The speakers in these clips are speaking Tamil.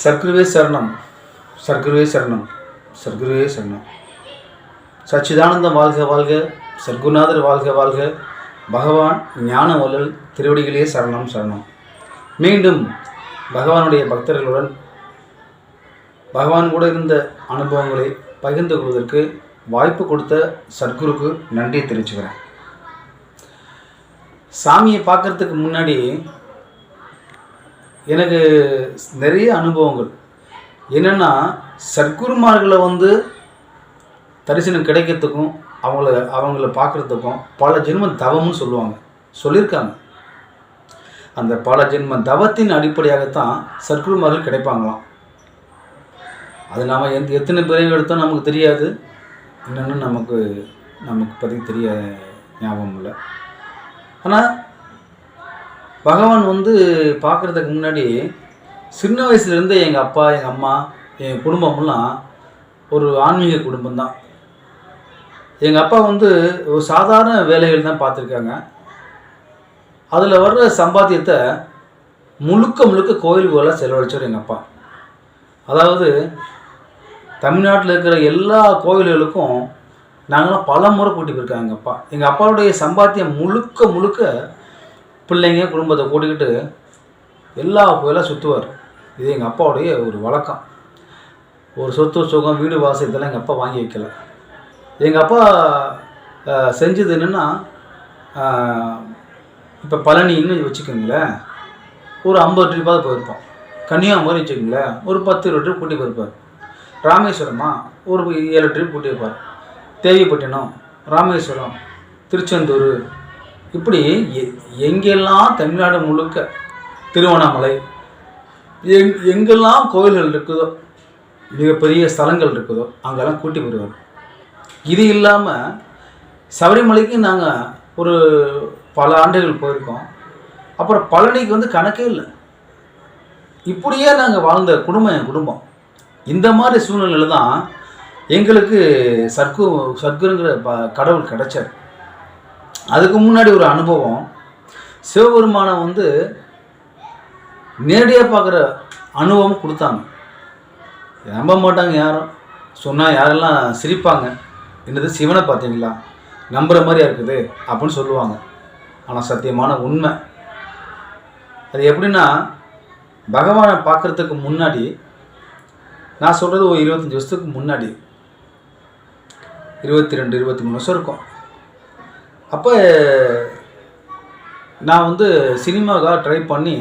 சர்க்குருவே சரணம், சர்க்குருவே சரணம், சர்க்குருவே சரணம். சச்சிதானந்தம் வாழ்க வாழ்க, சர்க்குருநாதர் வாழ்க வாழ்க, பகவான் ஞான வள்ளல் திருவடிகளே சரணம் சரணம். மீண்டும் பகவானுடைய பக்தர்களுடன் பகவான் கூட இருந்த அனுபவங்களை பகிர்ந்து கொள்வதற்கு வாய்ப்பு கொடுத்த சர்க்குருக்கு நன்றி தெரிவிச்சுக்கிறேன். சாமியை பார்க்குறதுக்கு முன்னாடி எனக்கு நிறைய அனுபவங்கள் என்னென்னா, சர்க்குருமார்களை தரிசனம் கிடைக்கிறதுக்கும் அவங்கள பார்க்குறதுக்கும் பல ஜென்மம் தவம்னு சொல்லியிருக்காங்க. அந்த பல ஜென்ம தவத்தின் அடிப்படையாகத்தான் சர்க்குருமார்கள் கிடைப்பாங்களாம். அது நாம் எத்தனை பிறவி எடுத்தோம் நமக்கு தெரியாது. என்னென்னு நமக்கு பற்றி தெரிய ஞாபகம் இல்லை. ஆனால் பகவான் பார்க்குறதுக்கு முன்னாடி சின்ன வயசுலேருந்து எங்கள் அப்பா, எங்கள் அம்மா, எங்கள் குடும்பம்லாம் ஒரு ஆன்மீக குடும்பம்தான். எங்கள் அப்பா ஒரு சாதாரண வேலைகள் தான் பார்த்துருக்காங்க. அதில் வர்ற சம்பாத்தியத்தை முழுக்க கோயில்களெலாம் செலவழிச்சவர் எங்கள் அப்பா. அதாவது தமிழ்நாட்டில் இருக்கிற எல்லா கோயில்களுக்கும் நாங்களாம் பல முறை கூட்டி போயிருக்காங்க எங்கள் அப்பா. எங்கள் அப்பாவுடைய சம்பாத்தியம் முழுக்க பிள்ளைங்க குடும்பத்தை கூட்டிக்கிட்டு எல்லா கோயிலாக சுற்றுவார். இது எங்கள் அப்பாவுடைய ஒரு வழக்கம். ஒரு சொத்து சுகம் வீடு வாசல் இதெல்லாம் எங்கள் அப்பா வாங்கி வைக்கலை. எங்கள் அப்பா செஞ்சது என்னென்னா, இப்போ பழனின்னு வச்சுக்கோங்களேன், ஒரு 50 ட்ரிப்பாவது போயிருப்போம். கன்னியாகுமரி வச்சுக்கோங்களேன், ஒரு 10-20 ட்ரிப் கூட்டி போயிருப்பார். ராமேஸ்வரமா ஒரு 7 ட்ரிப் கூட்டி வைப்பார். தேவிப்பட்டினம், ராமேஸ்வரம், திருச்செந்தூர், இப்படி எங்கெல்லாம் தமிழ்நாடு முழுக்க, திருவண்ணாமலை, எங்கெல்லாம் கோயில்கள் இருக்குதோ, மிகப்பெரிய ஸ்தலங்கள் இருக்குதோ அங்கெல்லாம் கூட்டி போடுவார். இது இல்லாமல் சபரிமலைக்கு நாங்கள் ஒரு பல ஆண்டுகள் போயிருக்கோம். அப்புறம் பழனிக்கு கணக்கே இல்லை. இப்படியே நாங்கள் வாழ்ந்த குடும்பம் என் குடும்பம். இந்த மாதிரி சூழ்நிலையில் தான் எங்களுக்கு சர்க்குருங்கிற கடவுள் கிடைச்சார். அதுக்கு முன்னாடி ஒரு அனுபவம், சிவபெருமானை நேரடியாக பார்க்குற அனுபவம் கொடுத்தாங்க. நம்ப மாட்டாங்க யாரும். சொன்னால் யாரெல்லாம் சிரிப்பாங்க, என்னது சிவனை பார்த்தீங்களா, நம்புகிற மாதிரியா இருக்குது அப்படின்னு சொல்லுவாங்க. ஆனால் சத்தியமான உண்மை. அது எப்படின்னா, பகவானை பார்க்குறதுக்கு முன்னாடி, நான் சொல்கிறது ஒரு 25 வருஷத்துக்கு முன்னாடி, 22-23 வருஷம் இருக்கும். அப்போ நான் சினிமாவுக்காக ட்ரை பண்ணி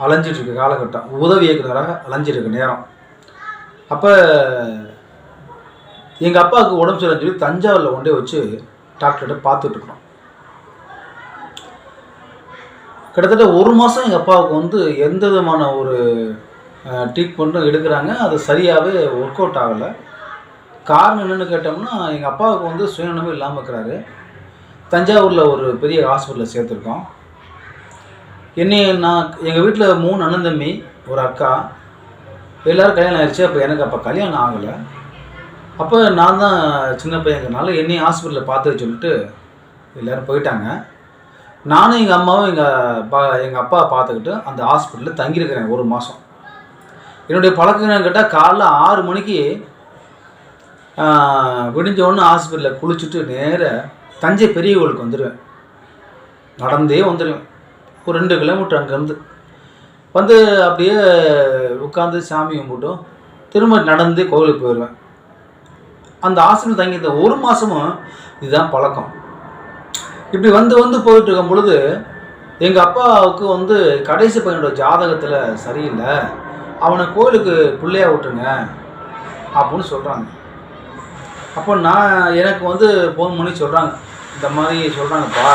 அலைஞ்சிட்ருக்க காலகட்டம், உதவி இயக்குனராக அலைஞ்சிருக்க நேரம். அப்போ எங்கள் அப்பாவுக்கு உடம்பு சரியில்லைன்னு சொல்லி தஞ்சாவூரில் கொண்டே வச்சு டாக்டர்கிட்ட பார்த்துட்ருக்குறோம். கிட்டத்தட்ட 1 மாதம் எங்கள் அப்பாவுக்கு எந்த விதமான ஒரு ட்ரீட்மெண்ட்டும் எடுக்கிறாங்க. அது சரியாகவே ஒர்க் அவுட் ஆகலை. காரணம் என்னென்னு கேட்டோம்னா, எங்கள் அப்பாவுக்கு சுயநலமே இல்லாமல் இருக்கிறாரு. தஞ்சாவூரில் ஒரு பெரிய ஹாஸ்பிட்டலில் சேர்த்துருக்கோம். எங்கள் வீட்டில் 3 அண்ணன் தம்பி, ஒரு அக்கா, எல்லோரும் கல்யாணம் ஆயிடுச்சு. அப்போ கல்யாணம் ஆகலை. அப்போ நான் தான் சின்ன பையங்கிறனால என்னையும் ஹாஸ்பிட்டலில் பார்த்து சொல்லிட்டு எல்லோரும் போயிட்டாங்க. நானும் எங்கள் அம்மாவும் எங்கள் அப்பா பார்த்துக்கிட்டு அந்த ஹாஸ்பிட்டலில் தங்கியிருக்கிறேன் 1 மாதம். என்னுடைய பழக்கம் என்னன்னு கேட்டால், காலைல 6 மணிக்கு விடிஞ்சோடனே ஹாஸ்பிட்டலில் குளிச்சுட்டு நேராக தஞ்சை பெரிய கோயிலுக்கு வந்துடுவேன். நடந்தே வந்துடுவேன். ஒரு 2 கிலோமீட்டர் அங்கேருந்து அப்படியே உட்காந்து சாமி கும்பிட்டும் திரும்ப நடந்து கோவிலுக்கு போயிடுவேன். அந்த ஹாஸ்பிட்டல் தங்கியிருந்த 1 மாதமும் இதுதான் பழக்கம். இப்படி போயிட்டு இருக்கும் பொழுது எங்கள் அப்பாவுக்கு கடைசி பையனோட ஜாதகத்தில் சரியில்லை, அவனை கோயிலுக்கு பிள்ளையா விட்டுருங்க அப்படின்னு சொல்கிறாங்க. அப்போ எனக்கு ஃபோன் பண்ணி சொல்கிறாங்க, இந்த மாதிரி சொல்கிறாங்கப்பா,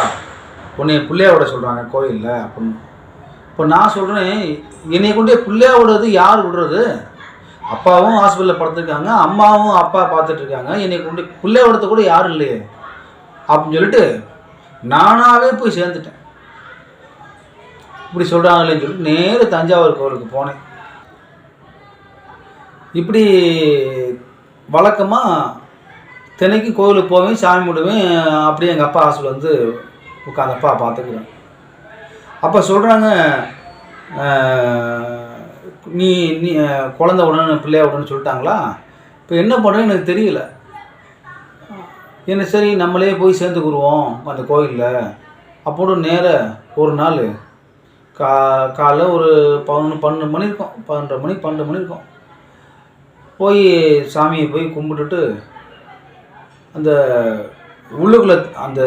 உன்னை பிள்ளையா விட சொல்கிறாங்க கோயிலில் அப்படின்னு. இப்போ நான் சொல்கிறேன், என்னை கொண்டே பிள்ளையா விடுறது யார் விடுறது? அப்பாவும் ஹாஸ்பிட்டலில் படுத்துருக்காங்க, அம்மாவும் அப்பா பார்த்துட்ருக்காங்க, என்னை கொண்டு பிள்ளையா விடுறது கூட யாரும் இல்லையே அப்படின்னு சொல்லிட்டு நானாகவே போய் சேர்ந்துட்டேன். இப்படி சொல்கிறாங்களேன்னு சொல்லிட்டு நேரு தஞ்சாவூர் கோவிலுக்கு போனேன். இப்படி வழக்கமாக தினைக்கும் கோவிலுக்கு போவேன், சாமி கும்பிடுவேன். அப்படியே எங்கள் அப்பா ஹாஸ்பிட்டல் உட்காந்து அப்பா பார்த்துக்குறேன். அப்போ சொல்கிறாங்க, நீ நீ குழந்த உடனே பிள்ளையா உடனே சொல்லிட்டாங்களா? இப்போ என்ன பண்ணுறேன்னு எனக்கு தெரியல. என்ன சரி நம்மளே போய் சேர்ந்துக்குருவோம் அந்த கோயிலில் அப்போது நேராக ஒரு நாள் காலைல ஒரு 12 மணி இருக்கும், 12 மணி இருக்கும். போய் சாமியை போய் கும்பிட்டுட்டு அந்த உள்ளுக்குள்ள அந்த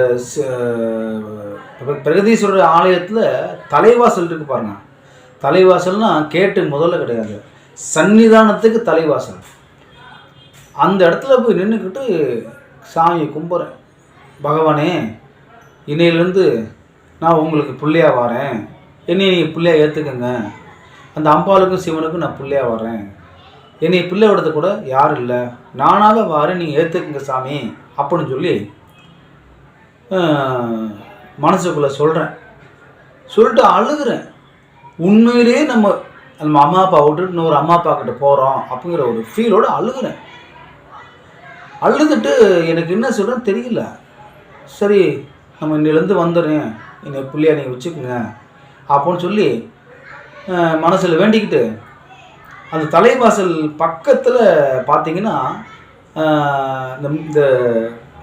பிரகதீஸ்வரர் ஆலயத்தில் தலைவாசல் இருக்குது பாருங்க. தலைவாசல்னால் கேட்டு முதல்ல கிடையாது, சன்னிதானத்துக்கு தலைவாசல். அந்த இடத்துல போய் நின்றுக்கிட்டு சாமியை கும்பிட்றேன். பகவானே, இன்னையிலேருந்து நான் உங்களுக்கு பிள்ளையாக வரேன், என்னை நீங்கள் பிள்ளையாக ஏற்றுக்கங்க. அந்த அம்பாளுக்கும் சிவனுக்கும் நான் பிள்ளையாக வரேன். என்னை பிள்ளை விடுறது கூட யாரும் இல்லை, நானாக வரேன், நீங்கள் ஏற்றுக்குங்க சாமி அப்படின்னு சொல்லி மனசுக்குள்ளே சொல்கிறேன். சொல்லிட்டு அழுகிறேன். உண்மையிலேயே நம்ம அம்மா அப்பா விட்டுட்டு இன்னொரு அம்மா அப்பா கிட்ட போகிறோம் அப்படிங்கிற ஒரு ஃபீலோடு அழுகிறேன். அழுதுட்டு எனக்கு என்ன சொல்கிறேன்னு தெரியல. சரி, நம்ம இன்னிலேருந்து வந்துடுறேன், என்னை பிள்ளையா நீங்கள் வச்சுக்கோங்க அப்படின்னு சொல்லி மனசில் வேண்டிக்கிட்டு அந்த தலைவாசல் பக்கத்தில் பார்த்தீங்கன்னா இந்த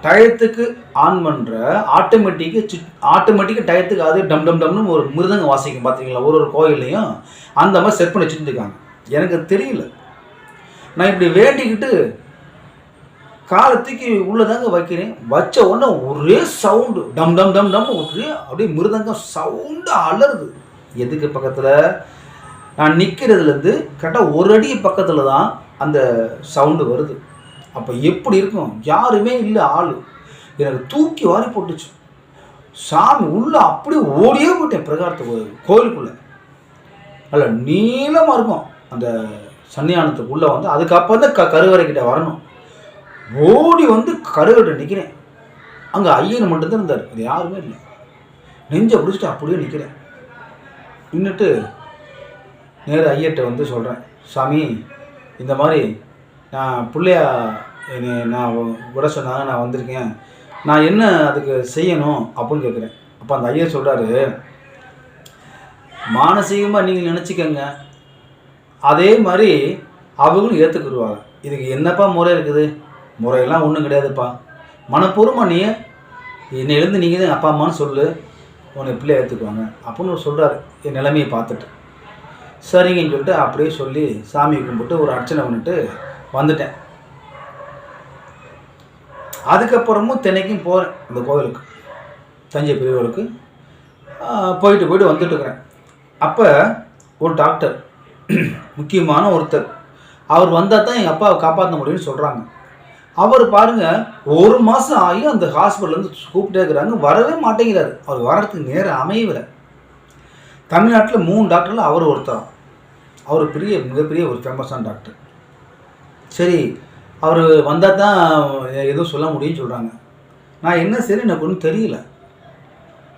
டயத்துக்கு ஆன் பண்ணுற ஆட்டோமேட்டிக்காக டயத்துக்கு அது டம் டம் டம்னு ஒரு மிருதங்க வாசிக்கும் பார்த்தீங்களா, ஒரு கோயில்லையும் அந்த மாதிரி செட் பண்ணி வச்சுருந்துருக்காங்க. எனக்கு தெரியல. நான் இப்படி வேண்டிக்கிட்டு காலத்துக்கு உள்ளதாங்க வைக்கிறேன். வச்ச உடனே ஒரே சவுண்டு டம் டம் டம் டம், ஒரே அப்படியே மிருதங்கம் சவுண்டு அலறுது. எதுக்கு பக்கத்தில்? நான் நிற்கிறதுலேருந்து கரெக்டாக ஒரு அடி பக்கத்தில் தான் அந்த சவுண்டு வருது. அப்போ எப்படி இருக்கும்? யாருமே இல்லை, ஆள். எனக்கு தூக்கி வாரி போட்டுச்சு. சாமி உள்ளே அப்படியே ஓடியே போயிட்டேன் பிரகாரத்துக்கு, கோயிலுக்குள்ளே. நல்ல நீளமாக இருக்கும் அந்த சன்னியானத்துக்குள்ளே வந்து. அதுக்கப்புறம் தான் கருவறைக்கிட்ட வரணும். ஓடி வந்து கருவறை நிற்கிறேன். அங்கே ஐயன் மட்டும்தான் இருந்தார், அது யாருமே இல்லை. நெஞ்சை பிடிச்சிட்டு அப்படியே நிற்கிறேன். நின்றுட்டு நேராக ஐயர்கிட்ட வந்து சொல்கிறேன், சாமி இந்த மாதிரி நான் பிள்ளையா என்னை நான் விட சொன்னாங்க, நான் வந்திருக்கேன், நான் என்ன அதுக்கு செய்யணும் அப்படின்னு கேட்குறேன். அப்போ அந்த ஐயர் சொல்கிறாரு, மானசீகமாக நீங்கள் நினச்சிக்கங்க, அதே மாதிரி அவங்களும் ஏற்றுக்குருவாங்க. இதுக்கு என்னப்பா முறை இருக்குது? முறையெல்லாம் ஒன்றும் கிடையாதுப்பா. மனப்பூர்வமாக நீ என்னையிலேருந்து நீங்கள் தான் அப்பா அம்மான்னு சொல்லு, உன்னை பிள்ளை ஏற்றுக்குவாங்க அப்படின்னு சொல்கிறாரு. என் நிலைமையை பார்த்துட்டு சரிங்கன்னு சொல்லிட்டு அப்படியே சொல்லி சாமி கும்பிட்டு ஒரு அர்ச்சனை பண்ணிட்டு வந்துட்டேன். அதுக்கப்புறமும் தினைக்கும் போகிறேன் இந்த கோவிலுக்கு, தஞ்சை பெரியவருக்கு போயிட்டு வந்துட்டுருக்கிறேன். அப்போ ஒரு டாக்டர், முக்கியமான ஒருத்தர், அவர் வந்தால் தான் எங்கள் அப்பாவை காப்பாற்ற முடியும்னு சொல்கிறாங்க. அவர் பாருங்கள், 1 மாதம் ஆகி அந்த ஹாஸ்பிட்டல்லேருந்து கூப்பிட்டே இருக்கிறாங்க, வரவே மாட்டேங்கிறாரு. அவர் வர்றதுக்கு நேரம் அமையவில்லை. தமிழ்நாட்டில் 3 டாக்டரில் அவர் ஒருத்தர். அவர் மிகப்பெரிய ஒரு ஃபேமஸான டாக்டர். சரி, அவர் வந்தால் தான் எதுவும் சொல்ல முடியும்னு சொல்கிறாங்க. நான் என்ன சரி எனக்கு ஒன்றும் தெரியல.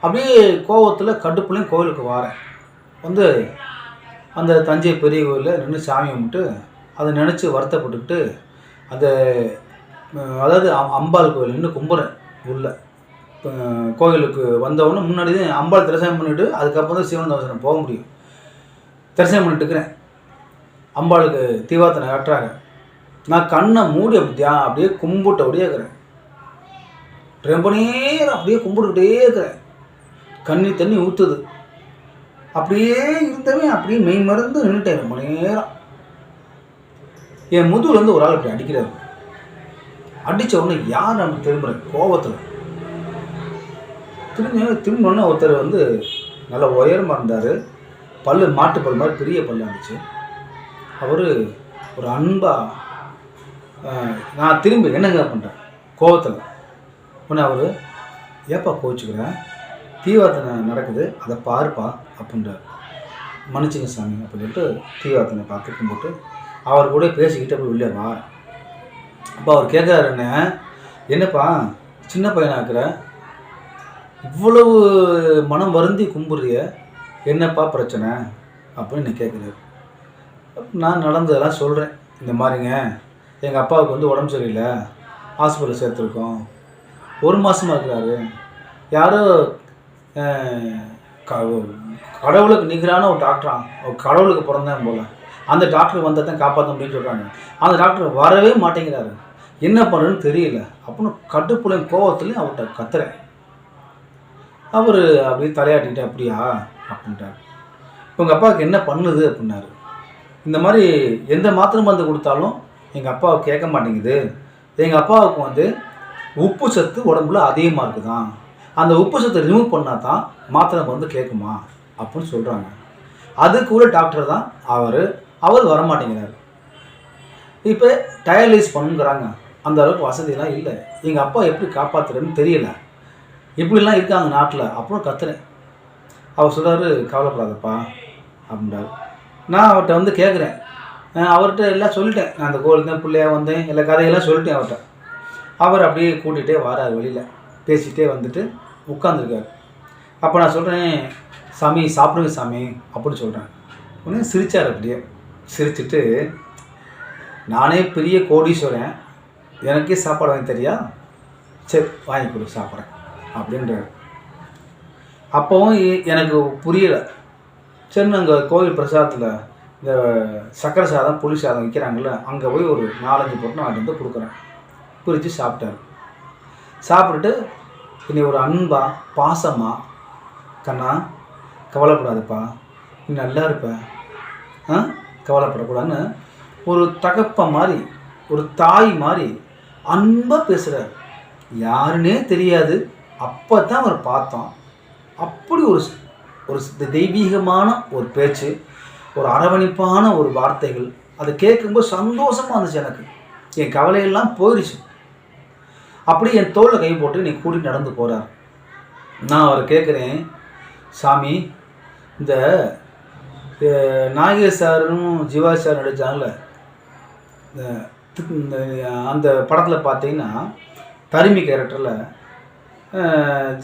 அப்படியே கோவத்தில் கடுப்புலையும் கோவிலுக்கு வரேன். வந்து அந்த தஞ்சை பெரிய கோயிலில் நின்று சாமி கும்பிட்டு அதை நினச்சி வருத்தப்பட்டுக்கிட்டு அந்த அதாவது அம்பாள் கோயில் நின்று கும்பிட்றேன். உள்ள கோயிலுக்கு வந்தவொடனே முன்னாடி தான் அம்பாள் தரிசனம் பண்ணிவிட்டு அதுக்கப்புறம் தான் சிவன் தரிசனம் போக முடியும். தரிசனம் பண்ணிட்டு இருக்கிறேன். அம்பாளுக்கு தீபார்த்தனை கட்டுறாங்க. நான் கண்ணை மூடி அப்படியே கும்பிட்டு அப்படியே இருக்கிறேன். ரொம்ப நேரம் அப்படியே கும்பிட்டுக்கிட்டே இருக்கிறேன். கண்ணி தண்ணி ஊற்றுது. அப்படியே இருந்தவன் அப்படியே மெய் மருந்து நின்றுட்டேன் ரொம்ப நேரம். என் முதுகுலேருந்து ஒரு ஆள் அப்படி அடிக்கிறாரு. அடித்த உடனே யார் நம்ம திரும்புகிறேன் கோபத்தில். திரும்பினோடனே ஒருத்தர் வந்து நல்லா உயரமாக இருந்தார். மாட்டு பல் மாதிரி பெரிய பல்லு இருந்துச்சு. அவர் ஒரு அன்பாக நான் திரும்பி என்னங்க பண்ணுறேன் கோபத்தில். உடனே அவர், ஏப்பா கோவிச்சுக்கிறேன், தீவார்த்தனை நடக்குது அதை பாருப்பா அப்படின்றார். மன்னிச்சுங்க சாமி அப்படின்னு சொல்லிட்டு தீவார்த்தனை பார்த்து கும்பிட்டு அவர் கூட பேசிக்கிட்டு அப்படி உள்ளே வா. அப்போ அவர் கேட்குறாரு, என்னப்பா சின்ன பையனாக்குற, இவ்வளவு மனம் வருந்தி கும்பிட்றிய, என்னப்பா பிரச்சனை அப்படின்னு கேட்குறாரு. நான் நடந்ததெல்லாம் சொல்கிறேன். இந்த மாதிரிங்க எங்கள் அப்பாவுக்கு வந்து உடம்பு சரியில்லை, ஹாஸ்பிட்டல் சேர்த்துருக்கோம், 1 மாதமாக இருக்கிறாரு. யாரோ கடவுளுக்கு நிகரான ஒரு டாக்டரான், கடவுளுக்கு பிறந்தேன் போல், அந்த டாக்டர் வந்தால் தான் காப்பாற்ற முடியும்னு சொல்கிறாங்க. அந்த டாக்டர் வரவே மாட்டேங்கிறாரு. என்ன பண்ணுறதுன்னு தெரியல அப்படின்னு கட்டுப்புலையும் கோவத்துலையும் அவர்கிட்ட கத்துறேன். அவர் அப்படியே தலையாட்டிக்கிட்டு அப்படியா அப்படின்ட்டார். உங்கள் அப்பாவுக்கு என்ன பண்ணுது அப்படின்னாரு. இந்த மாதிரி எந்த மாத்திரை மருந்து கொடுத்தாலும் எங்கள் அப்பாவுக்கு கேட்க மாட்டேங்குது. எங்கள் அப்பாவுக்கு வந்து உப்பு சத்து உடம்புல அதிகமாக இருக்குதான், அந்த உப்பு சத்தை ரிமூவ் பண்ணால் தான் மாத்திரை மருந்து கேட்குமா அப்படின்னு சொல்கிறாங்க. அதுக்குள்ள டாக்டர் தான் அவர் வரமாட்டேங்கிறார். இப்போ டயலைஸ் பண்ணுங்கிறாங்க. அந்த அளவுக்கு வசதியெல்லாம் இல்லை. எங்கள் அப்பா எப்படி காப்பாற்றுறதுன்னு தெரியல. இப்படிலாம் இருக்காங்க நாட்டில். அப்புறம் கத்துறேன். அவர் சொல்கிறாரு, கவலைப்படாதப்பா அப்படின்றாரு. நான் அவர்கிட்ட வந்து கேட்குறேன். அவர்கிட்ட எல்லாம் சொல்லிட்டேன். நான் அந்த கோவிலுக்கு தான் பிள்ளையாக வந்தேன், எல்லா கதையெல்லாம் சொல்லிட்டேன் அவர்கிட்ட. அவர் அப்படியே கூட்டிகிட்டே வரார், வெளியில் பேசிகிட்டே வந்துட்டு உட்காந்துருக்கார். அப்போ நான் சொல்கிறேன், சாமி சாப்பிடுங்க சாமி அப்படின்னு சொல்கிறேன். உடனே சிரித்தார். அப்படியே சிரிச்சுட்டு, நானே பெரிய கோடீஸ்வரன், எனக்கே சாப்பாடு வாங்கி தெரியா, சரி வாங்கி கொடு சாப்பிட்றேன் அப்படின்றார். அப்போவும் எனக்கு புரியலை. சரி, நாங்கள் கோவில் பிரசாதத்தில் இந்த சக்கரை சாதம் புளி சாதம் விற்கிறாங்கள்ல, அங்கே போய் ஒரு 4-5 பொருள் நான் வந்து கொடுக்குறேன். பிரித்து சாப்பிட்டார். சாப்பிட்டுட்டு இனி ஒரு அன்பா பாசமா, கண்ணா கவலைப்படாதப்பா, நீ நல்லா இருப்ப, கவலைப்படக்கூடாதுன்னு ஒரு தகப்ப மாதிரி, ஒரு தாய் மாதிரி அன்பாக பேசுகிறார். யாருன்னே தெரியாது. அப்போ தான் அவர் பார்த்தோம். அப்படி ஒரு தெய்வீகமான ஒரு பேச்சு, ஒரு அரவணைப்பான ஒரு வார்த்தைகள். அதை கேட்கும்போது சந்தோஷமாக இருந்துச்சு எனக்கு. என் கவலையெல்லாம் போயிடுச்சு. அப்படி என் தோளில் கை போட்டு நீ கூட்டிகிட்டு நடந்து போகிறார். நான் அவரை கேட்குறேன், சாமி இந்த நாகேஷ் சாரும் ஜிவாஜி சார் நடித்தாங்கல்ல, அந்த படத்தில் பார்த்தீங்கன்னா தருமி கேரக்டரில்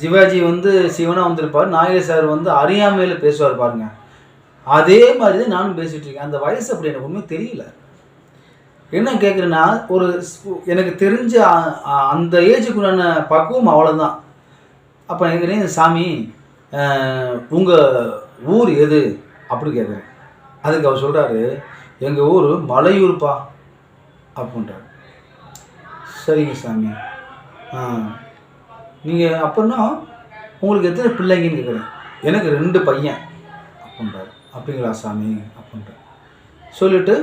சிவாஜி வந்து சிவனாக வந்திருப்பார், நாகேஷ் சார் வந்து அறியாமையில் பேசுவார் பாருங்க. அதே மாதிரி தான் நானும் பேசிகிட்டு இருக்கேன். அந்த வயசு அப்படி எனக்கு ஒன்றுமே தெரியல. என்ன கேட்குறேன்னா, எனக்கு தெரிஞ்ச அந்த ஏஜுக்குள்ளான பக்குவம் அவ்வளோதான். அப்போ கேட்குறேன், சாமி உங்கள் ஊர் எது அப்படி கேட்குறேன். அதுக்கு அவர் சொல்கிறாரு, எங்கள் ஊர் மலையூர்ப்பா அப்படின்றார். சரிங்க சாமி, நீங்கள் அப்படின்னா உங்களுக்கு எத்தனை பிள்ளைங்கன்னு கேட்குறேன். எனக்கு 2 பையன் அப்படின்றார். அப்படிங்களா சாமி அப்படின்றார். சொல்லிவிட்டு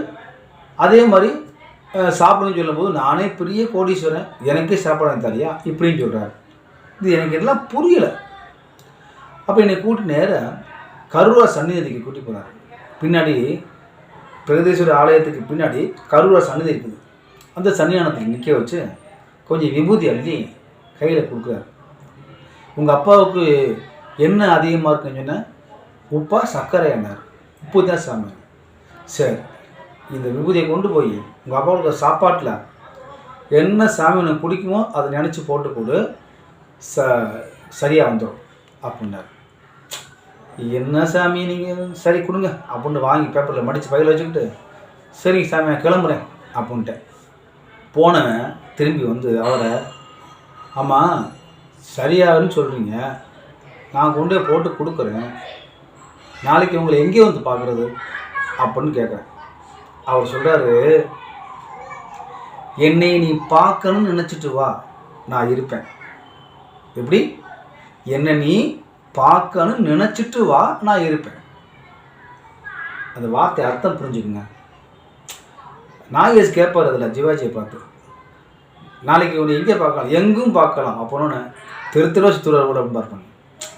அதே மாதிரி சாப்பிடுன்னு சொல்லும்போது, நானே பெரிய கோடீஸ்வரன், எனக்கே சாப்பாடு தரியா இப்படின்னு சொல்கிறார். இது எனக்கு எல்லாம் புரியலை. அப்போ என்னை கூட்டி நேராக கருவூரா சன்னிதிக்கு கூட்டி போகிறார். பின்னாடி பிரகதீஸ்வரர் ஆலயத்துக்கு பின்னாடி கருவூரா சன்னிதி இருக்குது. அந்த சன்னியானத்துக்கு நிற்க வச்சு கொஞ்சம் விபூதி அள்ளி கையில் கொடுக்குறாரு. உங்கள் அப்பாவுக்கு என்ன அதிகமாக இருக்குன்னு சொன்னால் உப்பா சர்க்கரை எண்ணார். உப்பு தான் சாமி. சரி, இந்த விபூதியை கொண்டு போய் உங்கள் அப்பாவுக்கு சாப்பாட்டில் என்ன சாமி உனக்கு பிடிக்குமோ அதை நினச்சி போட்டு கொடு, சரியாக வந்துடும் அப்படின்னார். என்ன சாமி நீங்கள் சரி கொடுங்க அப்படின்னு வாங்கி பேப்பரில் மடித்து பையில் வச்சுக்கிட்டு, சரிங்க சாமி நான் கிளம்புறேன் அப்படின்ட்டேன். போனவன் திரும்பி வந்து அவரை, ஆமாம் சரியாகுன்னு சொல்கிறீங்க, நான் கொண்டு போட்டு கொடுக்குறேன், நாளைக்கு உங்களை எங்கே வந்து பார்க்குறது அப்படின்னு கேட்குறேன். அவர் சொல்கிறாரு, என்னை நீ பார்க்கணும்னு நினச்சிட்டு வா, நான் இருப்பேன். எப்படி? என்னை நீ பார்க்கணும்னு நினச்சிட்டு வா, நான் இருப்பேன். அந்த வார்த்தை அர்த்தம் புரிஞ்சுக்குங்க. நாகேஷ் கேட்பார் அதில் சிவாஜியை பார்த்து, நாளைக்கு உன்னை எங்கே பார்க்கலாம், எங்கும் பார்க்கலாம் அப்போன்னு திருவா சுற்றுலர் கூட பார்ப்பாங்க,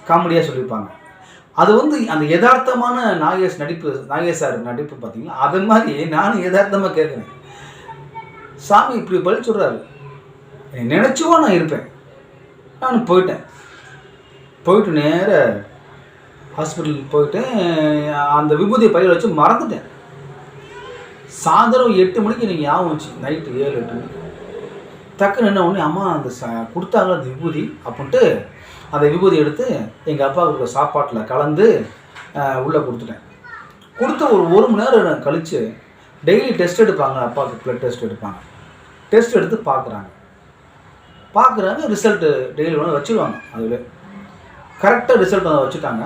காமெடியாக சொல்லியிருப்பாங்க. அது வந்து அந்த யதார்த்தமான நாகேஷ் சார் நடிப்பு பார்த்தீங்கன்னா, அது மாதிரி நானும் யதார்த்தமாக கேட்குறேன். சாமி இப்படி பதில் சொல்கிறாரு, நினச்சுவா நான் இருப்பேன். நான் போயிட்டு நேர ஹாஸ்பிட்டலுக்கு போயிட்டேன். அந்த விபூதியை பையில் வச்சு மறந்துட்டேன். சாயந்தரம் 8 மணிக்கு எனக்கு ஞாபகம் வந்துச்சு, நைட்டு 7-8 மணிக்கு. டக்குன்னு என்ன ஒன்று, அம்மா அந்த கொடுத்தாங்களா அந்த விபூதி அப்படின்ட்டு அந்த விபூதி எடுத்து எங்கள் அப்பாவுக்கு சாப்பாட்டில் கலந்து உள்ளே கொடுத்துட்டேன். கொடுத்த ஒரு மணி நேரம் கழித்து டெய்லி டெஸ்ட் எடுப்பாங்க, அப்பாவுக்கு ப்ளட் டெஸ்ட் எடுப்பாங்க. டெஸ்ட் எடுத்து பார்க்குறாங்க, ரிசல்ட்டு டெய்லி ஒன்று வச்சுருவாங்க. அதில் கரெக்டாக ரிசல்ட் வந்து வச்சுட்டாங்க.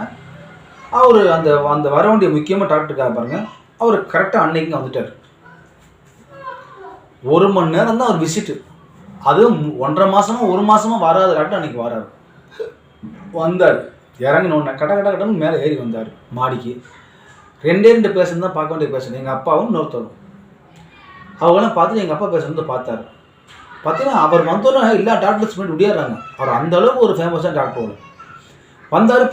அவர் அந்த வர வேண்டிய முக்கியமாக டாக்டருக்காக பாருங்கள், அவர் கரெக்டாக அன்னைக்கு வந்துட்டார். 1 மணி நேரம் தான் அவர் விசிட்டு. அதுவும் 1.5 மாதமாக 1 மாதமாக வராத காட்டு அன்றைக்கி வராரு. வந்தார், இறங்கினோடனே கடன்னு மேலே ஏறி வந்தார் மாடிக்கு. 2 பேசன் தான் பார்க்க வேண்டிய பேசணும், எங்கள் அப்பாவும் இன்னொருத்தரும். அவங்களாம் பார்த்துட்டு எங்கள் அப்பா பேசுறது பார்த்தார். பார்த்தீங்கன்னா அவர் வந்தோன்னே எல்லா டாக்டர்ஸ் பண்ணி விடியாடுறாங்க. அவர் அந்தளவுக்கு ஒரு ஃபேமஸான டாக்டர். வந்தார்,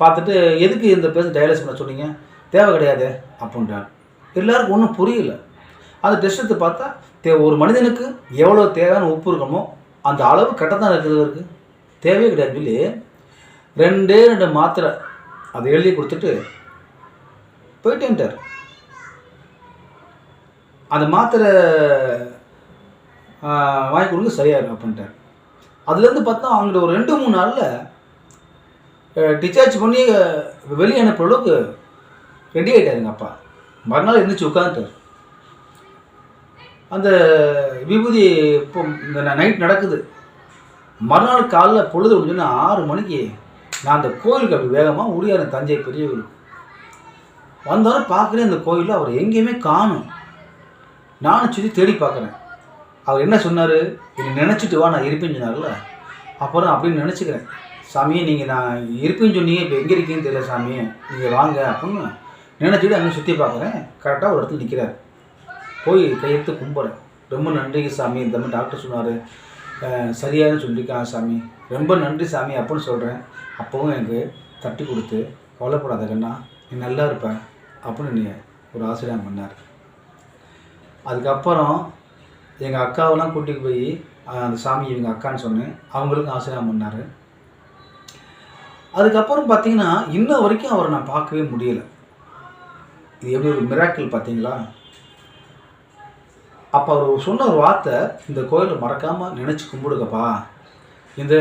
பார்த்துட்டு எதுக்கு இந்த பேஷண்ட் டயாலிசிஸ் பண்ண சொன்னீங்க, தேவை கிடையாது அப்படின்றார். எல்லாருக்கும் ஒன்றும் புரியல. அந்த டெஸ்ட் எடுத்து பார்த்தா ஒரு மனிதனுக்கு எவ்வளோ தேவையான உப்பு இருக்கணுமோ அந்த அளவு கரெக்டாக தான் இருக்கிறதுக்கு தேவையே கிடையாது சொல்லி 2 மாத்திரை அதை எழுதி கொடுத்துட்டு போயிட்டேன்ட்டார். அந்த மாத்திரை வாங்கி கொடுங்க சரியாயிரும் அப்படின்ட்டார். அதுலேருந்து பார்த்தா அவங்கள்ட்ட ஒரு 2-3 நாளில் டிஸ்சார்ஜ் பண்ணி வெளியே அனுப்புற அளவுக்கு ரெடி ஆகிட்டாருங்க அப்பா. மறுநாள் எழுந்திரிச்சு உட்காந்துட்டார். அந்த விபூதி இப்போ இந்த நைட் நடக்குது. மறுநாள் காலைல பொழுது முடிஞ்சுன்னா 6 மணிக்கு நான் அந்த கோயிலுக்கு அப்படி வேகமாக ஓடியாரேன். தஞ்சை பெரிய கோயில் வந்தாலும் பார்க்குறேன், அந்த கோயிலில் அவர் எங்கேயுமே காணும். நானும் சுற்றி தேடி பார்க்குறேன். அவர் என்ன சொன்னார், என்னை நினச்சிட்டு வா நான் இருப்பேன்னு சொன்னார்ல. அப்புறம் அப்படின்னு நினச்சிக்கிறேன், சாமியை நீங்கள் நான் இருப்பேன்னு சொன்னீங்க, இப்போ எங்கே இருக்கீங்கன்னு தெரியல சாமி, நீங்கள் வாங்க அப்படின்னு நினச்சிட்டு அங்கே சுற்றி பார்க்குறேன். கரெக்டாக ஒரு இடத்துல நிற்கிறார். போய் கையெடுத்து கும்பிட்றேன். ரொம்ப நன்றி சாமி, இந்த மாதிரி டாக்டர் சொன்னார், சரியானு சொல்லியிருக்காங்க சாமி, ரொம்ப நன்றி சாமி அப்படின்னு சொல்கிறேன். அப்போவும் எனக்கு தட்டி கொடுத்து கவலைப்படாத கண்ணா, நீ நல்லா இருப்பேன் அப்படின்னு நீ ஒரு ஆசீர்வாதம் பண்ணார். அதுக்கப்புறம் எங்கள் அக்காவெல்லாம் கூட்டிகிட்டு போய் அந்த சாமி இவங்க அக்கான்னு சொன்னேன், அவங்களுக்கும் ஆசீர்வாதம் பண்ணார். அதுக்கப்புறம் பார்த்தீங்கன்னா இன்ன வரைக்கும் அவரை நான் பார்க்கவே முடியலை. இது எப்படி ஒரு மிராக்கிள் பார்த்தீங்களா? அப்போ அவர் சொன்ன ஒரு வார்த்தை, இந்த கோயிலை மறக்காமல் நினச்சி கும்பிடுங்கப்பா, இந்த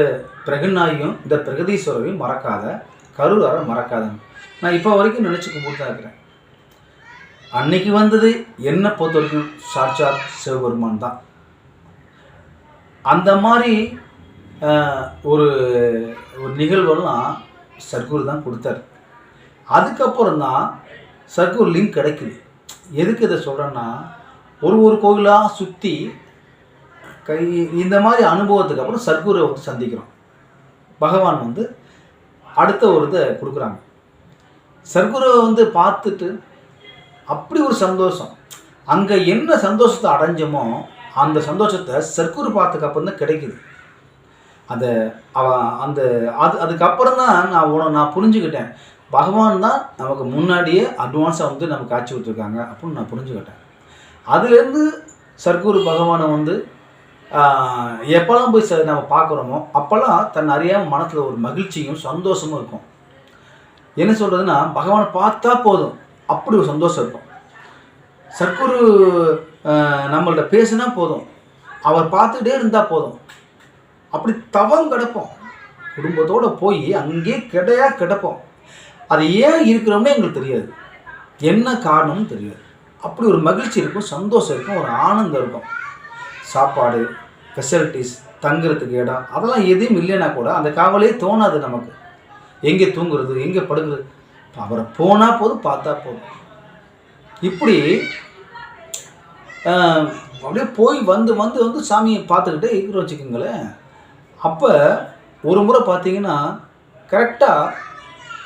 பிரகநாயையும் இந்த பிரகதீஸ்வரரையும் மறக்காத, கருடாரை மறக்காதன்னு. நான் இப்போ வரைக்கும் நினச்சி கும்பிட்டு தான் இருக்கிறேன். அன்னைக்கு வந்தது என்னை பொறுத்த வரைக்கும் சாட்சாத் சிவபெருமான் தான். அந்த மாதிரி ஒரு ஒரு நிகழ்வெல்லாம் சர்க்குரு தான் கொடுத்தார். அதுக்கப்புறம் தான் சர்க்குரு லிங்க் கிடைக்குது. எதுக்கு இதை சொல்கிறேன்னா, ஒரு கோவிலாக சுற்றி இந்த மாதிரி அனுபவத்துக்கு அப்புறம் சர்க்குரை வந்து சந்திக்கிறோம். பகவான் வந்து அடுத்த ஒரு இதை கொடுக்குறாங்க. சர்க்குரை வந்து பார்த்துட்டு அப்படி ஒரு சந்தோஷம், அங்கே என்ன சந்தோஷத்தை அடைஞ்சோமோ அந்த சந்தோஷத்தை சர்க்குரு பார்த்துக்கு அப்புறம் தான் கிடைக்குது. அதுக்கப்புறம் தான் நான் புரிஞ்சுக்கிட்டேன், பகவான் தான் நமக்கு முன்னாடியே அட்வான்ஸாக வந்து நமக்கு காட்சி விட்டுருக்காங்க அப்படின்னு நான் புரிஞ்சுக்கிட்டேன். அதுலேருந்து சர்க்குரு பகவானை வந்து எப்போல்லாம் போய் நம்ம பார்க்குறோமோ அப்போல்லாம் தன் அறியாமல் மனசில் ஒரு மகிழ்ச்சியும் சந்தோஷமும் இருக்கும். என்ன சொல்கிறதுன்னா, பகவானை பார்த்தா போதும் அப்படி ஒரு சந்தோஷம் இருக்கும். சர்க்குரு நம்மள்ட்ட பேசினா போதும், அவர் பார்த்துக்கிட்டே இருந்தால் போதும், அப்படி தவம் கிடப்போம். குடும்பத்தோடு போய் அங்கேயே கிடப்போம். அது ஏன் இருக்கிறோம்னே எங்களுக்கு தெரியாது, என்ன காரணம்னு தெரியாது. அப்படி ஒரு மகிழ்ச்சி இருக்கும், சந்தோஷம் இருக்கும், ஒரு ஆனந்தம் இருக்கும். சாப்பாடு, ஃபெசிலிட்டிஸ், தங்குறதுக்கு இடம், அதெல்லாம் எதையும் இல்லைன்னா கூட அந்த காவலே தோணாது நமக்கு. எங்கே தூங்குறது, எங்கே படுக்கிறது, அவரை போனால் போதும், பார்த்தா போதும். இப்படி அப்படியே போய் வந்து சாமியை பார்த்துக்கிட்டே இருக்கிறோம் வச்சுக்கோங்களேன். அப்போ ஒரு முறை பார்த்தீங்கன்னா கரெக்டாக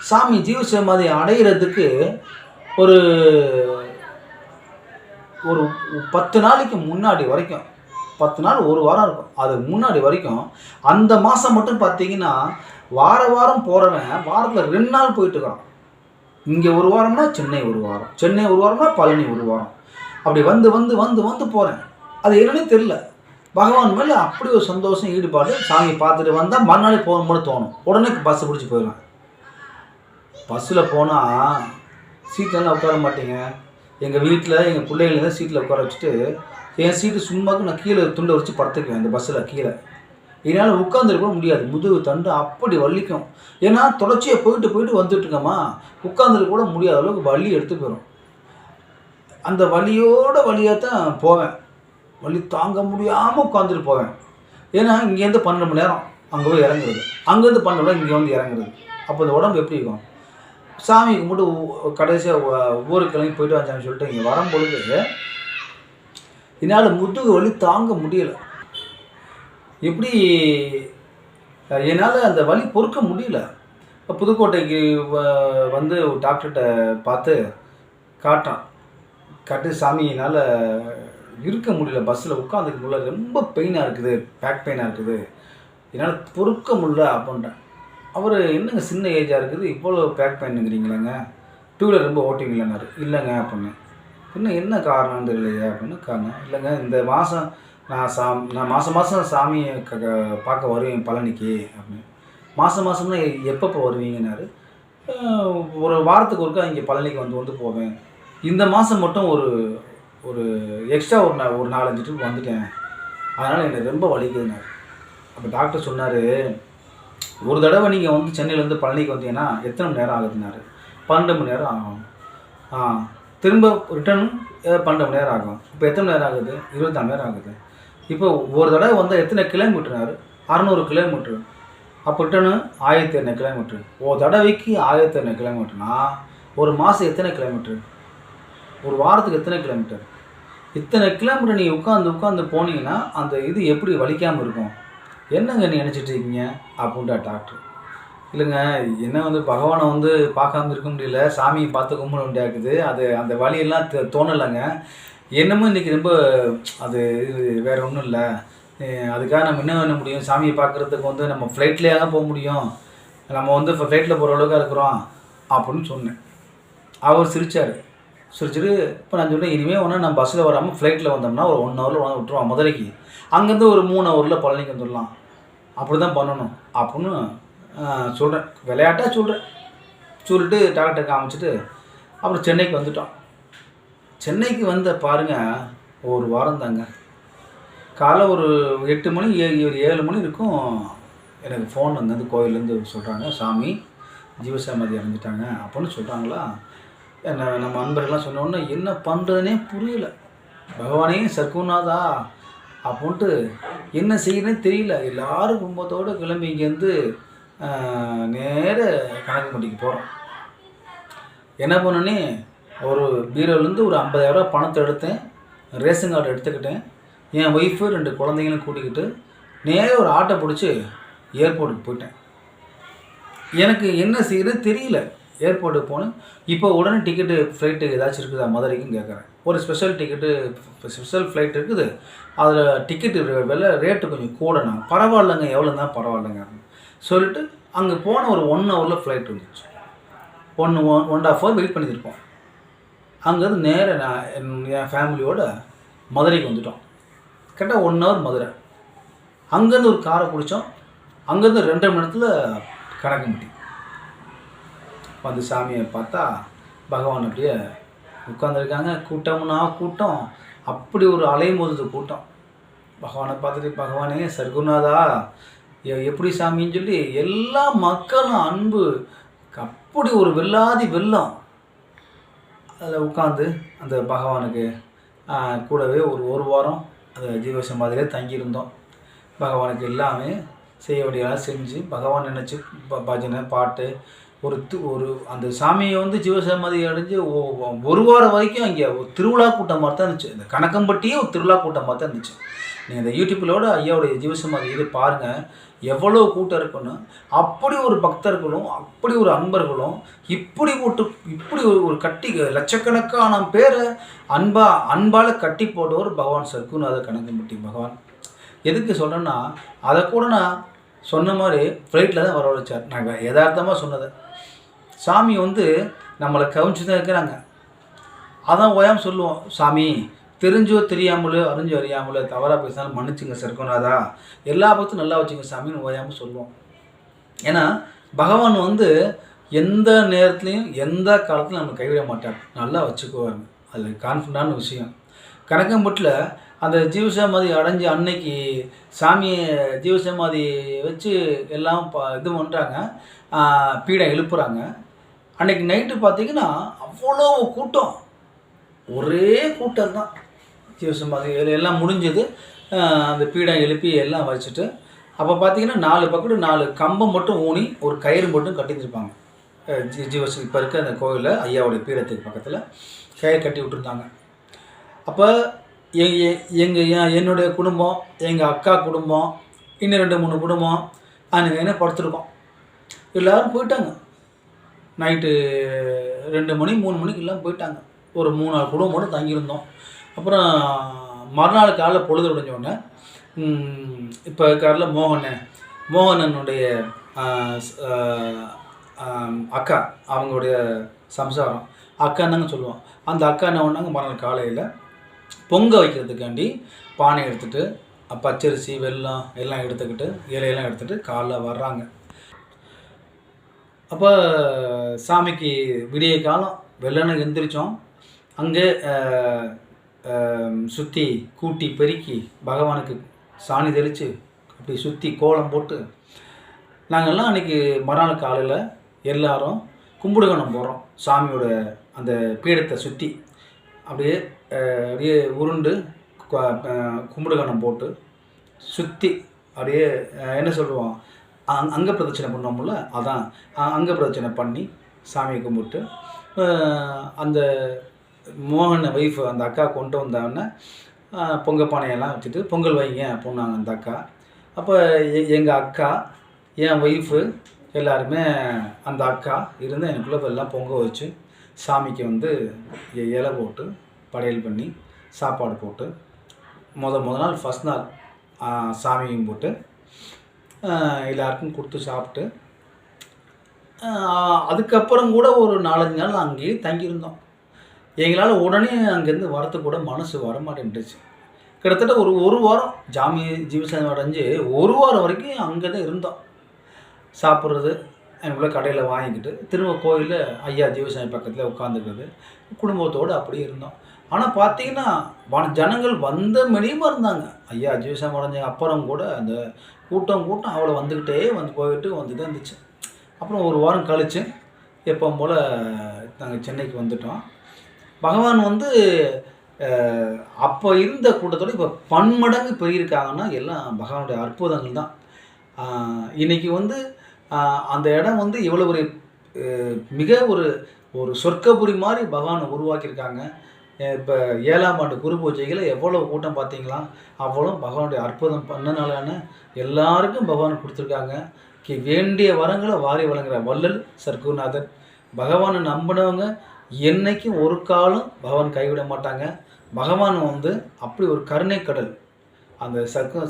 சாமி ஜீவசமாதி அடைகிறதுக்கு ஒரு 10 நாளைக்கு முன்னாடி வரைக்கும், 10 நாள் 1 வாரம் இருக்கும், அது முன்னாடி வரைக்கும் அந்த மாதம் மட்டும் பார்த்தீங்கன்னா வாரம் போகிறவன் வாரத்தில் 2 நாள் போயிட்டுருக்கான். இங்கே 1 வாரம்னா சென்னை 1 வாரம், சென்னை 1 வாரம்னா பழனி 1 வாரம், அப்படி வந்து போகிறேன். அது என்னன்னே தெரில. பகவான் மேலே அப்படி ஒரு சந்தோஷம், ஈடுபாடு. சாமி பார்த்துட்டு வந்தால் மறுநாளே போகும்போது தோணும். உடனே பஸ்ஸை பிடிச்சி போயிடுவேன். பஸ்ஸில் போனால் சீட்லலாம் உட்கார மாட்டேங்க. எங்கள் வீட்டில் எங்கள் பிள்ளைங்கள தான் சீட்டில் உட்கார வச்சுட்டு என் சீட்டு சும்மாக்கு நான் கீழே துண்டை வச்சு படுத்துக்குவேன். அந்த பஸ்ஸில் கீழே என்னால் உட்காந்துருக்க முடியாது, முதுகு தண்டு அப்படி வலிக்கும். ஏன்னா தொடர்ச்சியாக போயிட்டு வந்துட்டுருக்கம்மா, உட்காந்துருக்க கூட முடியாத அளவுக்கு வலி எடுத்து போயிடும். அந்த வலியாக தான் போவேன். வலி தாங்க முடியாமல் உட்காந்துட்டு போவேன். ஏன்னா இங்கேருந்து 12 மணி நேரம் அங்கே போய் இறங்குறது, அங்கேருந்து 12 மணி நேரம் இங்கே வந்து இறங்குறது. அப்போ இந்த உடம்பு எப்படி இருக்கும்? சாமி கும்பிட்டு கடைசியாக ஒவ்வொரு கிழமையும் போயிட்டு வந்தான்னு சொல்லிட்டு இங்கே வரும்பொழுது என்னால் முதுகு வலி தாங்க முடியலை. எப்படி என்னால் அந்த வலி பொறுக்க முடியல. புதுக்கோட்டைக்கு வந்து ஒரு டாக்டர்கிட்ட பார்த்து காட்டான். காட்டு சாமி என்னால் இருக்க முடியல, பஸ்ஸில் உட்காந்துக்க முடியல, ரொம்ப பெயினாக இருக்குது, பேக் பெயினாக இருக்குது, என்னால் பொறுக்க முடியல அப்படின்ட்டேன். அவர் என்னங்க சின்ன ஏஜாக இருக்குது, இவ்வளோ பேக் பெயினுங்கிறீங்களேங்க, டூ வீலர் ரொம்ப ஓட்டுவீங்களேன்னாரு. இல்லைங்க அப்படின்னு. இன்னும் என்ன காரணம்னு இல்லையா அப்படின்னு. காரணம் இல்லைங்க, இந்த மாதம் நான் மாதம் சாமியை பார்க்க வருவேன் பழனிக்கு அப்படின்னு. மாதம்னா எப்பப்போ வருவீங்கன்னாரு. ஒரு வாரத்துக்கு ஒருக்கா இங்கே பழனிக்கு வந்து போவேன். இந்த மாதம் மட்டும் ஒரு எக்ஸ்ட்ரா ஒரு 4-5 ட்ரிப் வந்துட்டேன், அதனால் எனக்கு ரொம்ப வலிக்குதுனாரு. அப்போ டாக்டர் சொன்னார், ஒரு தடவை நீங்கள் வந்து சென்னையிலேருந்து பழனிக்கு வந்தீங்கன்னா எத்தனை மணி நேரம் ஆகுதுன்னாரு. 12 மணி நேரம் ஆகும். திரும்ப ரிட்டர்னும் 12 மணி நேரம் ஆகும். இப்போ எத்தனை மணி நேரம் ஆகுது? 24 மணி நேரம் ஆகுது. இப்போ ஒரு தடவை வந்தால் எத்தனை கிலோமீட்டர்னாரு? 600 கிலோமீட்ரு. அப்போ ரிட்டர்னு 1200 கிலோமீட்ரு. ஒரு தடவைக்கு 1200 கிலோமீட்டர்னா ஒரு மாதம் எத்தனை கிலோமீட்ரு? ஒரு வாரத்துக்கு எத்தனை கிலோமீட்டர்? இத்தனை கிலோமீட்டர் நீங்கள் உட்காந்து போனீங்கன்னா அந்த இது எப்படி வலிக்காமல் இருக்கும்? என்னங்க நீ நினச்சிட்டு இருக்கீங்க அப்படின்ட்டா டாக்டர். இல்லைங்க, என்ன வந்து பகவானை வந்து பார்க்காம இருக்க முடியல, சாமியை பார்த்து கும்பிட வேண்டியாக்குது, அந்த வழியெல்லாம் தோணலைங்க. என்னமோ இன்றைக்கி ரொம்ப அது வேறு ஒன்றும் இல்லை, அதுக்காக நம்ம என்ன பண்ண முடியும், சாமியை பார்க்குறதுக்கு வந்து நம்ம ஃப்ளைட்லேயே போக முடியும், நம்ம வந்து இப்போ ஃப்ளைட்டில் போகிற அளவுக்கு இருக்கிறோம் அப்படின்னு சொன்னேன். அவர் சிரிச்சிட்டு இப்போ நான் சொன்னேன், இனிமேல் ஒன்று நம்ம பஸ்ஸில் வராமல் ஃப்ளைட்டில் வந்தோம்னா ஒரு 1 ஹவரில் வந்து விட்டுருவோம் மதுரைக்கு, அங்கேருந்து ஒரு 3 ஹவரில் பழனிக்கு வந்துடலாம், அப்படி தான் பண்ணணும் அப்படின்னு சொல்கிறேன். விளையாட்டாக சொல்லிட்டு டாக்டர் காமிச்சிட்டு அப்புறம் சென்னைக்கு வந்துட்டோம். சென்னைக்கு வந்த பாருங்கள், ஒரு வாரம் தாங்க. காலை ஒரு 8 மணி 7 மணி இருக்கும், எனக்கு ஃபோன் வந்து கோயிலேருந்து சொல்கிறாங்க, சாமி ஜீவசமாதி அடைஞ்சிட்டாங்க அப்படின்னு சொல்கிறாங்களா. நம்ம அன்பர்கள்லாம் சொன்னோன்னே என்ன பண்ணுறதுனே புரியல. பகவானே சர்க்குநாதா அப்படின்ட்டு என்ன செய்யணும்னு தெரியல. எல்லோரும் குடும்பத்தோடு கிளம்பி இங்கேருந்து நேர கணக்கம்பட்டிக்கு போகிறோம். என்ன பண்ணோன்னே ஒரு பீரோலேருந்து ஒரு 50,000 பணத்தை எடுத்தேன், ரேஷன் கார்டு எடுத்துக்கிட்டேன், என் ஒய்ஃபு 2 குழந்தைங்களும் கூட்டிக்கிட்டு நேர ஒரு ஆட்டோ பிடிச்சி ஏர்போர்ட்டுக்கு போயிட்டேன். எனக்கு என்ன செய்யறது தெரியல. ஏர்போர்ட்டுக்கு போனேன். இப்போ உடனே டிக்கெட்டு ஃப்ளைட்டு ஏதாச்சும் இருக்குதா மதுரைக்குன்னு கேட்குறேன். ஒரு ஸ்பெஷல் ஃப்ளைட் இருக்குது, அதில் டிக்கெட்டு ரேட்டு கொஞ்சம் கூடனா. பரவாயில்லைங்க, எவ்வளோ தான் பரவாயில்லைங்க சொல்லிட்டு அங்கே போன ஒரு 1 ஹவரில் ஃப்ளைட் வந்துச்சு. 1.5 ஹவர் வெயிட் பண்ணியிருப்போம். அங்கேருந்து நேராக நான் என் ஃபேமிலியோடு மதுரைக்கு வந்துட்டோம். கரெக்டாக 1 ஹவர் மதுரை. அங்கேருந்து ஒரு காரை பிடிச்சோம். அங்கேருந்து 2.5 மணி நேரத்தில் கணக்கம்பட்டி வந்து சாமியை பார்த்தா பகவான் அப்படியே உட்காந்துருக்காங்க. கூட்டம் அப்படி ஒரு அலைமோதுது கூட்டம். பகவானை பார்த்துட்டு, பகவானே சர்க்குநாதா எப்படி சாமின்னு சொல்லி எல்லா மக்களும் அன்பு அப்படி ஒரு வெள்ளம் அதில் உட்காந்து அந்த பகவானுக்கு கூடவே ஒரு வாரம் அந்த ஜீவசமாதியிலே தங்கியிருந்தோம். பகவானுக்கு எல்லாமே செய்ய வேண்டியதெல்லாம் செஞ்சு பகவான் நினச்சி பஜனை பாட்டு ஒரு அந்த சாமியை வந்து ஜீவசமாதி அடைஞ்சு 1 வாரம் வரைக்கும் அங்கே ஒரு திருவிழா கூட்டம் மாதிரி தான் இருந்துச்சு. இந்த கணக்கம்பட்டியே ஒரு திருவிழா கூட்டம் மாதிரி தான் இருந்துச்சு. நீங்கள் இந்த யூடியூப்லோட ஐயாவுடைய ஜீவசமாதி இது பாருங்கள், எவ்வளோ கூட்டம் இருக்குன்னு. அப்படி ஒரு பக்தர்களும் அப்படி ஒரு அன்பர்களும் இப்படி ஒரு கட்டி லட்சக்கணக்கான பேரை அன்பால் கட்டி போட்டவர் பகவான் சர்க்குநாதர் கணக்கம்பட்டி பகவான். எதுக்கு சொல்கிறேன்னா, அதை கூட நான் சொன்ன மாதிரி ஃப்ளைட்டில் தான் வரவழைச்சார். நாங்கள் யதார்த்தமாக சொன்னதை சாமி வந்து நம்மளை கவனிச்சு தான் இருக்கிறாங்க. அதான் ஓயாமல் சொல்லுவோம், சாமி தெரிஞ்சோ தெரியாமலோ அறிஞ்சோ அறியாமலோ தவறாக பேசினாலும் மன்னிச்சுங்க சர்க்குநாதா, எல்லா பக்கத்தும் நல்லா வச்சுங்க சாமின்னு ஓயாமல் சொல்லுவோம். ஏன்னா பகவான் வந்து எந்த நேரத்துலையும் எந்த காலத்துலையும் நம்ம கைவிட மாட்டார், நல்லா வச்சுக்குவாருங்க. அது கான்ஃபிடண்டான விஷயம். கணக்கம்பட்டில் அந்த ஜீவசமாதி அடைஞ்சு அன்னைக்கு சாமியை ஜீவசமாதி வச்சு எல்லாம் இது பண்ணுறாங்க, பீடம் எழுப்புறாங்க. அன்றைக்கி நைட்டு பார்த்திங்கன்னா அவ்வளோ கூட்டம், ஒரே கூட்டம் தான். ஜீவசமாதி எல்லாம் முடிஞ்சது, அந்த பீடம் எழுப்பி எல்லாம் வச்சுட்டு அப்போ பார்த்திங்கன்னா 4 பக்கத்து 4 கம்பம் மட்டும் ஊனி ஒரு கயிறு மட்டும் கட்டியிருப்பாங்க. ஜீவஸ் இப்போ இருக்க அந்த கோயிலில் ஐயாவுடைய பீடத்துக்கு பக்கத்தில் கயிறு கட்டி விட்டுருந்தாங்க. அப்போ என்னுடைய குடும்பம், எங்கள் அக்கா குடும்பம், இன்னும் 2 3 குடும்பம் அன்றைக்கி என்ன படுத்துருக்கோம். எல்லோரும் போயிட்டாங்க. நைட்டு 2 மணி 3 மணிக்கு எல்லாம் போயிட்டாங்க. ஒரு 3 4 குடும்பம் மட்டும் தங்கியிருந்தோம். அப்புறம் மறுநாள் காலைல பொழுது விடிஞ்சோடனே இப்போ இருக்கார்ல மோகனனுடைய அக்கா, அவங்களுடைய சம்சாரம் அக்கான்னு சொல்லுவோம். அந்த அக்கா என்ன பண்ணாங்க, மறுநாள் காலையில் பொங்க வைக்கிறதுக்காண்டி பானை எடுத்துகிட்டு பச்சரிசி வெல்லம் எல்லாம் எடுத்துக்கிட்டு இலையெல்லாம் எடுத்துகிட்டு காலைல வர்றாங்க. அப்போ சாமிக்கு விடிய காலம் வெள்ளனை எந்திரிச்சோம். அங்கே சுற்றி கூட்டி பெருக்கி பகவானுக்கு சாணி தெளித்து அப்படி சுற்றி கோலம் போட்டு நாங்கள்லாம் அன்றைக்கி மறுநாள் காலையில் எல்லாரும் கும்பிடுகணம் போகிறோம். சாமியோட அந்த பீடத்தை சுற்றி அப்படியே அப்படியே உருண்டு கும்பிடுகணம் போட்டு சுற்றி அப்படியே என்ன சொல்லுவோம், அங்க பிரதட்சணை பண்ணோம்ல, அதான் அங்க பிரதட்சணை பண்ணி சாமியை கும்பிட்டு அந்த மோகன் ஒய்ஃப் அந்த அக்கா கொண்டு வந்தாங்கன்னா பொங்கல் பானையெல்லாம் வச்சுட்டு பொங்கல் வைங்க அப்படின்னாங்க அந்த அக்கா. அப்போ எங்கள் அக்கா, என் ஒய்ஃபு எல்லாருமே அந்த அக்கா இருந்து எனக்குள்ளே எல்லாம் பொங்க வச்சு சாமிக்கு வந்து இலை போட்டு படையல் பண்ணி சாப்பாடு போட்டு முத நாள் ஃபஸ்ட் நாள் சாமியும் போட்டு எல்லாருக்கும் கொடுத்து சாப்பிட்டு அதுக்கப்புறம் கூட ஒரு 4-5 நாள் அங்கேயே தங்கியிருந்தோம். எங்களால் உடனே அங்கேருந்து வரத்துக்கு கூட மனசு வரமாட்டேன்ட்டுச்சு. கிட்டத்தட்ட ஒரு வாரம் ஜீவசாமி அடைஞ்சு 1 வாரம் வரைக்கும் அங்கே தான் இருந்தோம். சாப்பிட்றது எனக்குள்ளே கடையில் வாங்கிக்கிட்டு திரும்ப கோயிலில் ஐயா ஜீவசாமி பக்கத்தில் உட்காந்துக்கிறது, குடும்பத்தோடு அப்படியே இருந்தோம். ஆனால் பார்த்தீங்கன்னா ஜனங்கள் வந்த மெடியமாக இருந்தாங்க. ஐயா ஜீவசாமி அடைஞ்ச அப்புறம் கூட அந்த கூட்டம் அவ்வளோ வந்துக்கிட்டே போயிட்டு வந்துட்டு இருந்துச்சு. அப்புறம் 1 வாரம் கழித்து எப்போ போல் நாங்கள் சென்னைக்கு வந்துட்டோம். பகவான் வந்து அப்போ இருந்த கூட்டத்தோடு இப்போ பன்மடங்கு பெருகியிருக்காங்கன்னா எல்லாம் பகவானுடைய அற்புதங்கள் தான். இன்றைக்கி வந்து அந்த இடம் வந்து இவ்வளோ ஒரு மிக ஒரு சொர்க்கபுரி மாதிரி பகவானை உருவாக்கியிருக்காங்க. இப்போ 7ஆம் ஆண்டு குரு பூஜைகளை எவ்வளோ கூட்டம் பார்த்தீங்களா, அவ்வளோ பகவானுடைய அற்புதம் பண்ணனாலான எல்லாருக்கும் பகவான் கொடுத்துருக்காங்க. வேண்டிய வரங்களை வாரி வழங்குற வள்ளல் சர்க்குருநாதர். பகவானை நம்பினவங்க என்னைக்கும் ஒரு காலம் பகவான் கைவிட மாட்டாங்க. பகவான் வந்து அப்படி ஒரு கருணை கடல். அந்த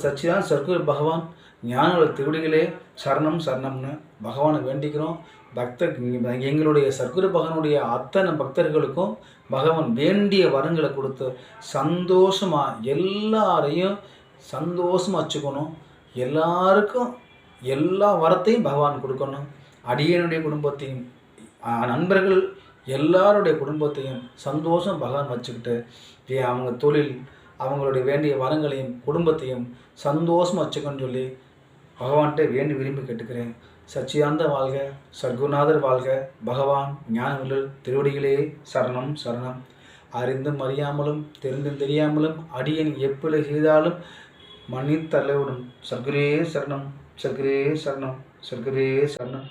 சச்சிதான் சர்க்குரு பகவான் ஞான திருவடிகளே சரணம் சரணம்னு பகவானை வேண்டிக்கிறோம். எங்களுடைய சர்க்குரு பகவானுடைய அத்தனை பக்தர்களுக்கும் பகவான் வேண்டிய வரங்களை கொடுத்து சந்தோஷமாக எல்லாரையும் சந்தோஷமாக வச்சுக்கணும். எல்லாருக்கும் எல்லா வரத்தையும் பகவான் கொடுக்கணும். அடியனுடைய குடும்பத்தையும் நண்பர்கள் எல்லாருடைய குடும்பத்தையும் சந்தோஷம் பகவான் வச்சுக்கிட்டு அவங்க தொழில் அவங்களுடைய வேண்டிய வரங்களையும் குடும்பத்தையும் சந்தோஷமாக வச்சுக்கணும்னு சொல்லி பகவான்கிட்ட வேண்டி விரும்பி கேட்டுக்கிறேன். சச்சிதானந்த வாழ்க, சர்க்குருநாதர் வாழ்க, பகவான் ஞானவள்ளல் திருவடிகளே சரணம் சரணம். அறிந்தும் அறியாமலும் தெரிந்தும் தெரியாமலும் அடியன் எப்பிழை செய்தாலும் மன்னித்தலைவிடும். சர்க்குரே சரணம், சர்க்குரே சரணம், சர்க்குரே சரணம்.